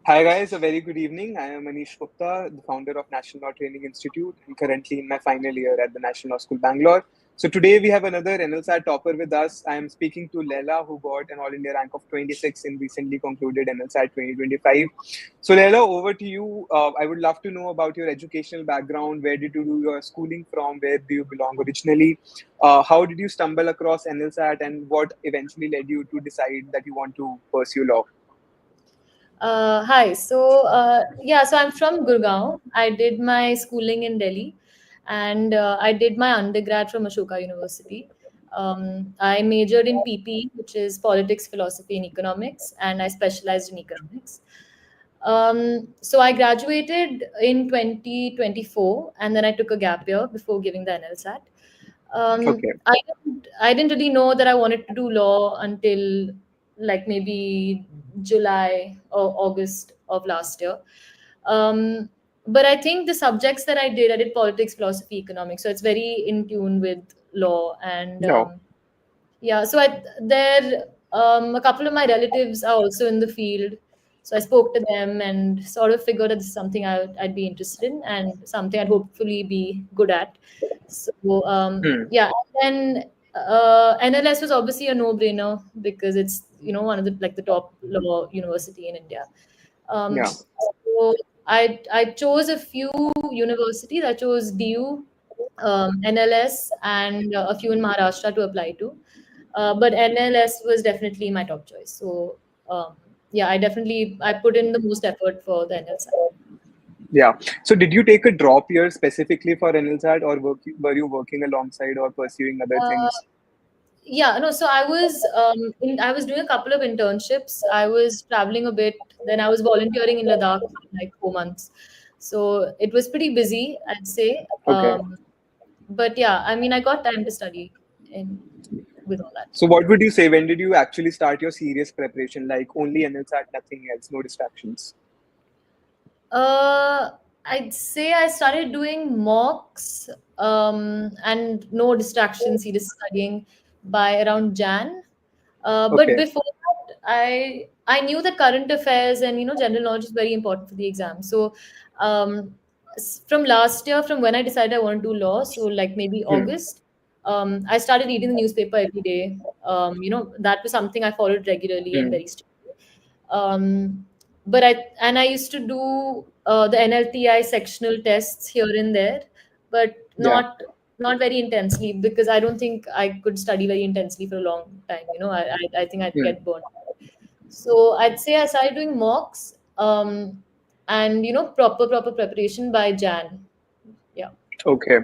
Hi guys, a very good evening. I am Manish Gupta, the founder of National Law Training Institute and currently in my final year at the National Law School Bangalore. So today we have another NLSAT topper with us. I am speaking to Laila, who got an All India rank of 26 in recently concluded NLSAT 2025. So Laila, over to you. I would love to know about your educational background. Where did you do your schooling from? Where do you belong originally? How did you stumble across NLSAT and what eventually led you to decide that you want to pursue law? Hi. So I'm from Gurgaon. I did my schooling in Delhi, and I did my undergrad from Ashoka University. I majored in PP, which is politics, philosophy, and economics, and I specialized in economics. So I graduated in 2024, and then I took a gap year before giving the NLSAT. Okay. I didn't really know that I wanted to do law until like maybe July or August of last year. Um, but I think the subjects that I did politics, philosophy, economics. So it's very in tune with law. And No. yeah, so a couple of my relatives are also in the field. So I spoke to them and sort of figured that this is something I'd be interested in and something I'd hopefully be good at. So Hmm. yeah, and then NLS was obviously a no-brainer because it's one of the top law university in India. Yeah. So I chose a few universities. I chose DU, NLS, and a few in Maharashtra to apply to. But NLS was definitely my top choice. So yeah, I put in the most effort for the NL side. Yeah. So did you take a drop year specifically for NLSAT or were you working alongside or pursuing other Uh, things? yeah, no. So I was doing a couple of internships. I was traveling a bit. Then I was volunteering in Ladakh for like 4 months. So it was pretty busy, I'd say. Okay. But yeah, I mean, I got time to study in with all that. So what would you say, when did you actually start your serious preparation? Like only NLSAT, nothing else, no distractions. Uh, I'd say I started doing mocks and no distractions, serious studying by around Jan. But Okay. before that, I knew that current affairs and general knowledge is very important for the exam. So um, from last year, from when I decided I want to do law, so like maybe Hmm. August, I started reading the newspaper every day. That was something I followed regularly and Hmm. very strictly. Um, but I used to do the NLTI sectional tests here and there, but Yeah. not very intensely because I don't think I could study very intensely for a long time. I think I'd Hmm. get burned. So I'd say I started doing mocks and proper preparation by Jan. Yeah. Okay.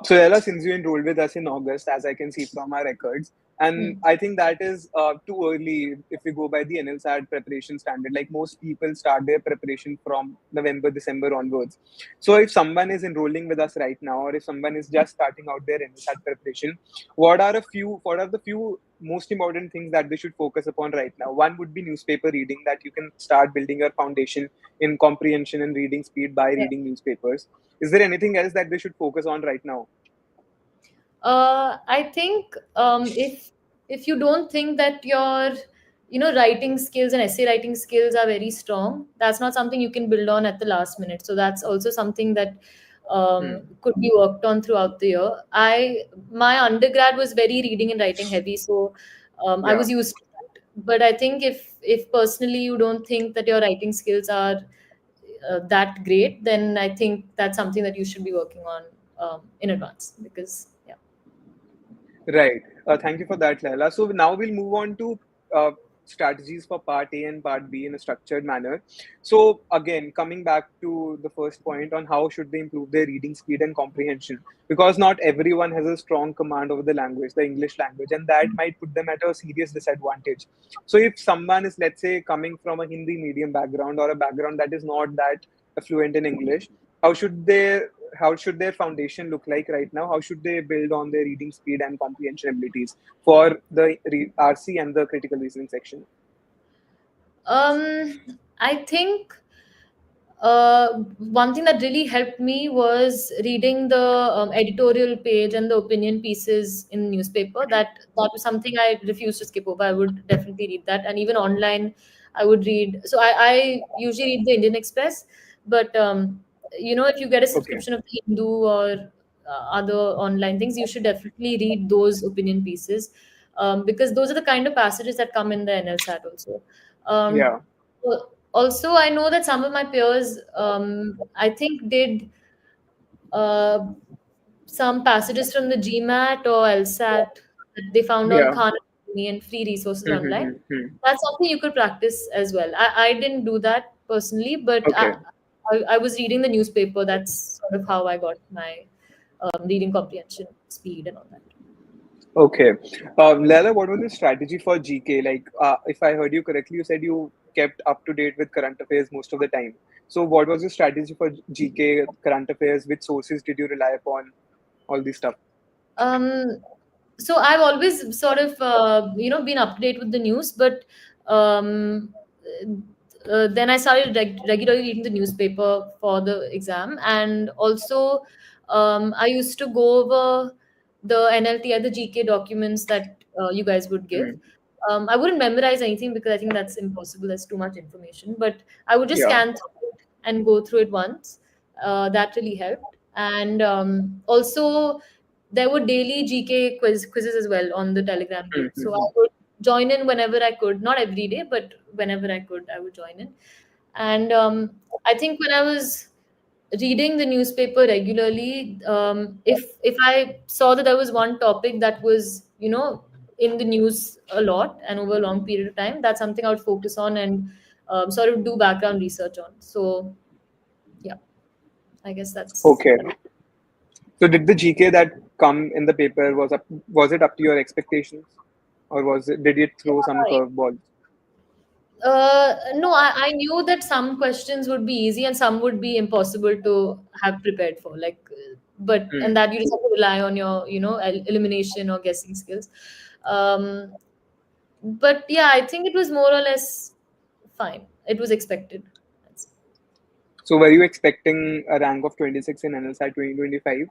So Ella, since you enrolled with us in August, as I can see from our records, and Hmm. I think that is too early if we go by the NLSAT preparation standard. Like most people start their preparation from November, December onwards. So if someone is enrolling with us right now, or if someone is just starting out their NLSAT preparation, what are the few most important things that they should focus upon right now? One would be newspaper reading, that you can start building your foundation in comprehension and reading speed by Yeah. reading newspapers. Is there anything else that they should focus on right now? I think if you don't think that your writing skills and essay writing skills are very strong, that's not something you can build on at the last minute. So that's also something that Hmm. could be worked on throughout the year. My undergrad was very reading and writing heavy, so I Yeah. was used to that. But I think if personally you don't think that your writing skills are that great, then I think that's something that you should be working on in advance because yeah. Right. Thank you for that, Laila. So now we'll move on to strategies for part A and part B in a structured manner. So again, coming back to the first point on how should they improve their reading speed and comprehension, because not everyone has a strong command over the language, the English language, and that might put them at a serious disadvantage. So if someone is, let's say, coming from a Hindi medium background or a background that is not that fluent in English, how should they how should their foundation look like right now? How should they build on their reading speed and comprehension abilities for the RC and the critical reasoning section? I think one thing that really helped me was reading the editorial page and the opinion pieces in newspaper. That was something I refused to skip over. I would definitely read that, and even online, I would read. So I usually read the Indian Express, but if you get a Okay. subscription of the Hindu or other online things, you should definitely read those opinion pieces, because those are the kind of passages that come in the NLSAT also. Um, Yeah. Also, I know that some of my peers, I think, did uh, some passages from the GMAT or LSAT that they found on Yeah. Khan Academy and free resources online. Mm-hmm. That's something you could practice as well. I didn't do that personally, but Okay. I was reading the newspaper. That's sort of how I got my reading comprehension speed and all that. Okay. Laila, what was the strategy for GK? Like, if I heard you correctly, you said you kept up to date with current affairs most of the time. So, what was your strategy for GK current affairs? Which sources did you rely upon? All this stuff. Um, so I've always sort of been up to date with the news, but um, then I started regularly reading the newspaper for the exam, and also I used to go over the NLTI, the GK documents that you guys would give. Hmm. I wouldn't memorize anything because I think that's impossible. There's too much information, but I would just Yeah. scan through it and go through it once. That really helped, and also there were daily GK quizzes as well on the Telegram group. So I Mm-hmm. would join in whenever I could, not every day, but whenever I could, I would join in. And I think when I was reading the newspaper regularly, if I saw that there was one topic that was, in the news a lot and over a long period of time, that's something I would focus on and sort of do background research on. So yeah, I guess that's Okay. that. So, did the GK that come in the paper was it up to your expectations, or did it throw some curveballs? No, I knew that some questions would be easy and some would be impossible to have prepared for. And Hmm. that you just have to rely on your, elimination or guessing skills. Um, but yeah, I think it was more or less fine. It was expected. That's So, were you expecting a rank of 26 in NLSAT 2025?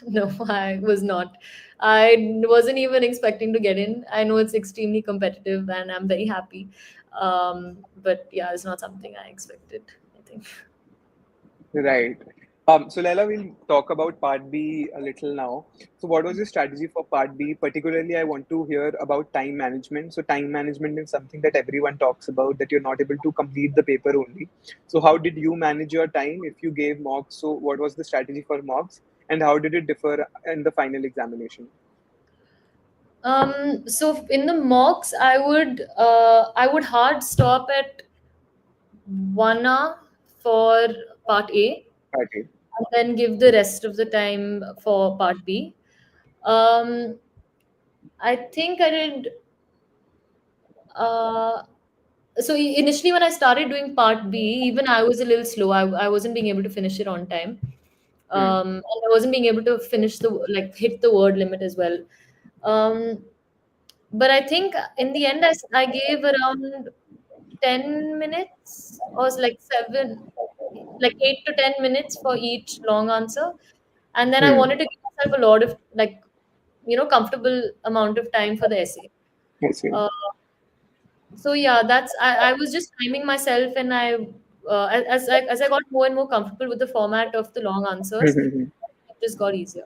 No, I was not. I wasn't even expecting to get in. I know it's extremely competitive and I'm very happy. But yeah, it's not something I expected, I think. Right. So Laila, we'll talk about Part B a little now. So what was your strategy for Part B? Particularly, I want to hear about time management. So time management is something that everyone talks about, that you're not able to complete the paper only. So how did you manage your time if you gave mocks? So what was the strategy for mocks, and how did it differ in the final examination? So in the mocks, I would hard stop at 1 hour for part A Okay. and then give the rest of the time for part B. Um, I think I did. Uh, Initially, when I started doing part B, even I was a little slow. I wasn't being able to finish it on time. Hmm. And I wasn't being able to finish hit the word limit as well. Um, but I think in the end, I gave around 10 minutes or like 8 to 10 minutes for each long answer. And then I Hmm. wanted to give myself a lot of comfortable amount of time for the essay. I see. Uh, so yeah, I was just timing myself, and as I got more and more comfortable with the format of the long answers, it just got easier.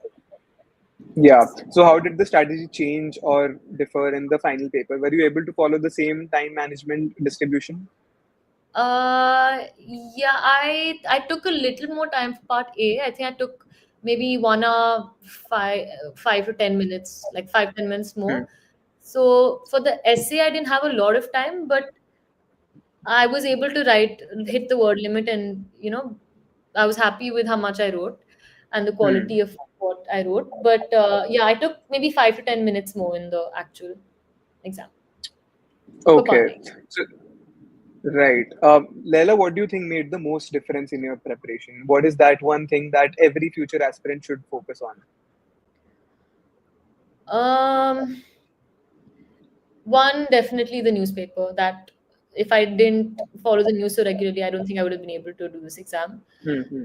Yeah. So how did the strategy change or differ in the final paper? Were you able to follow the same time management distribution? Yeah, I took a little more time for part A. I think I took maybe 1 hour, 5 to 10 minutes, like 5-10 minutes Hmm. more. So for the essay, I didn't have a lot of time, but I was able to hit the word limit, and I was happy with how much I wrote and the Hmm. quality of what I wrote. But yeah, I took maybe 5 to 10 minutes more in the actual exam for part Okay. A. So right. Leila, what do you think made the most difference in your preparation? What is that one thing that every future aspirant should focus on? Um, One, definitely the newspaper. That if I didn't follow the news so regularly, I don't think I would have been able to do this exam. Hmm.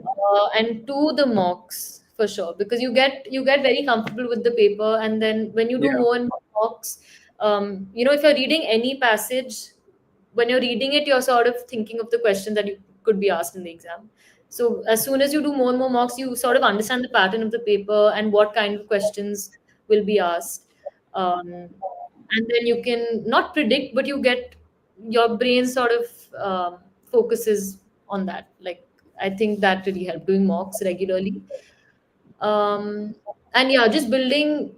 And two, the mocks for sure, because you get very comfortable with the paper, and then when you do Yeah. more and more mocks, if you're reading any passage, when you're reading it, you're sort of thinking of the question that you could be asked in the exam. So as soon as you do more and more mocks, you sort of understand the pattern of the paper and what kind of questions will be asked. And then you can not predict, but you get your brain sort of focuses on that. Like, I think that really helped doing mocks regularly. um, and yeah, just building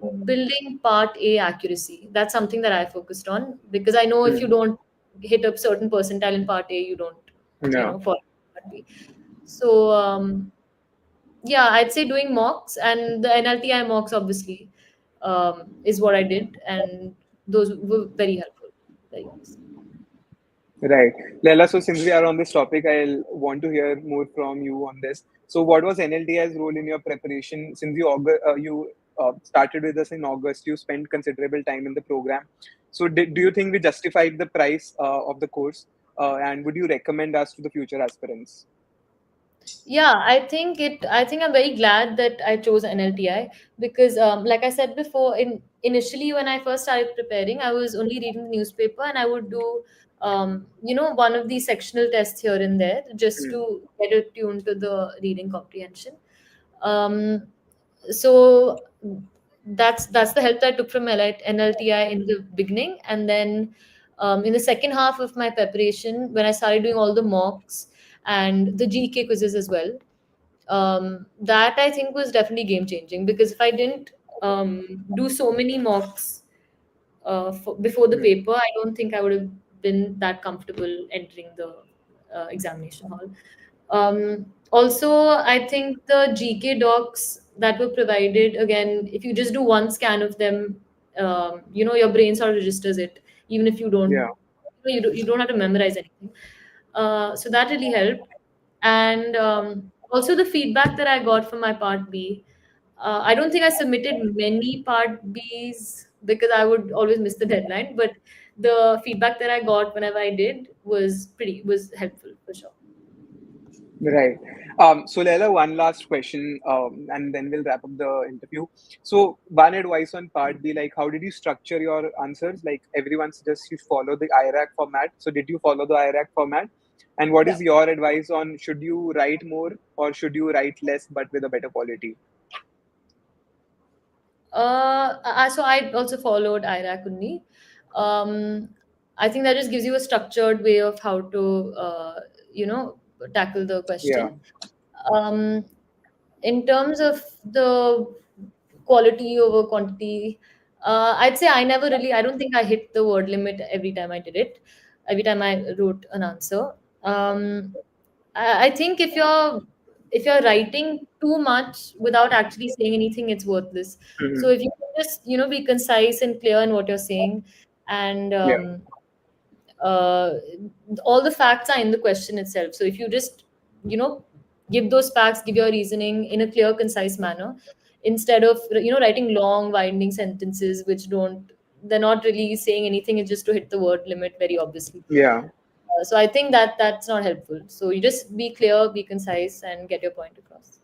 part A accuracy. That's something that I focused on, because I know if you Hmm. don't hit a certain percentile in part A, you don't, Yeah. fall part B. So yeah, I'd say doing mocks and the NLTI mocks obviously is what I did, and those were very helpful. Very nice. Right. Laila, so since we are on this topic, I'll want to hear more from you on this. So, what was NLTI's role in your preparation? Since you started with us in August, you spent considerable time in the program. So, do you think we justified the price of the course? And would you recommend us to the future aspirants? Yeah, I think I'm very glad that I chose NLTI, because like I said before, initially when I first started preparing, I was only reading the newspaper, and I would do one of these sectional tests here and there just Hmm. to get attuned to the reading comprehension. Um, so that's the help that I took from NLTI in the beginning, and then in the second half of my preparation, when I started doing all the mocks and the GK quizzes as well, that I think was definitely game changing, because if I didn't do so many mocks before the Hmm. paper, I don't think I would have been that comfortable entering the examination hall. Also, I think the GK docs that were provided, again, if you just do one scan of them, your brain sort of registers it, even if Yeah. you don't have to memorize anything. So that really helped. And also the feedback that I got from my part B. I don't think I submitted many part Bs because I would always miss the deadline, but the feedback that I got whenever I did was helpful for sure. Right. So, Leila, one last question, and then we'll wrap up the interview. So, one advice on part B, like, how did you structure your answers? Like, everyone suggests you follow the IRAC format. So, did you follow the IRAC format? And what Yeah. is your advice on should you write more or should you write less but with a better quality? So I also followed IRAC only. Um, I think that just gives you a structured way of how to, you know, tackle the Yeah. question. Um, in terms of the quality over quantity, I'd say I don't think I hit the word limit every time I did it, every time I wrote an answer. Um, I think if you're writing too much without actually saying anything, it's worthless. So Hmm. if you can just be concise and clear in what you're saying, and Yeah. uh, all the facts are in the question itself. So if you just you know give those facts, give your reasoning in a clear, concise manner, instead of writing long, winding sentences which don't they're not really saying anything. It's just to hit the word limit very obviously. Yeah. So I think that that's not helpful. So you just be clear, be concise, and get your point across.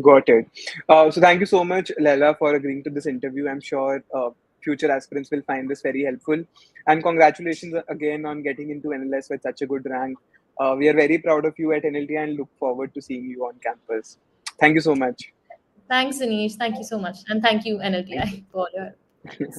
Got it. So thank you so much, Leila, for agreeing to this interview. I'm sure future aspirants will find this very helpful. And congratulations again on getting into NLS with such a good rank. We are very proud of you at NLT and look forward to seeing you on campus. Thank you so much. Thanks, Anish. Thank you so much. And thank you, Thank NLTI, for all your help. you.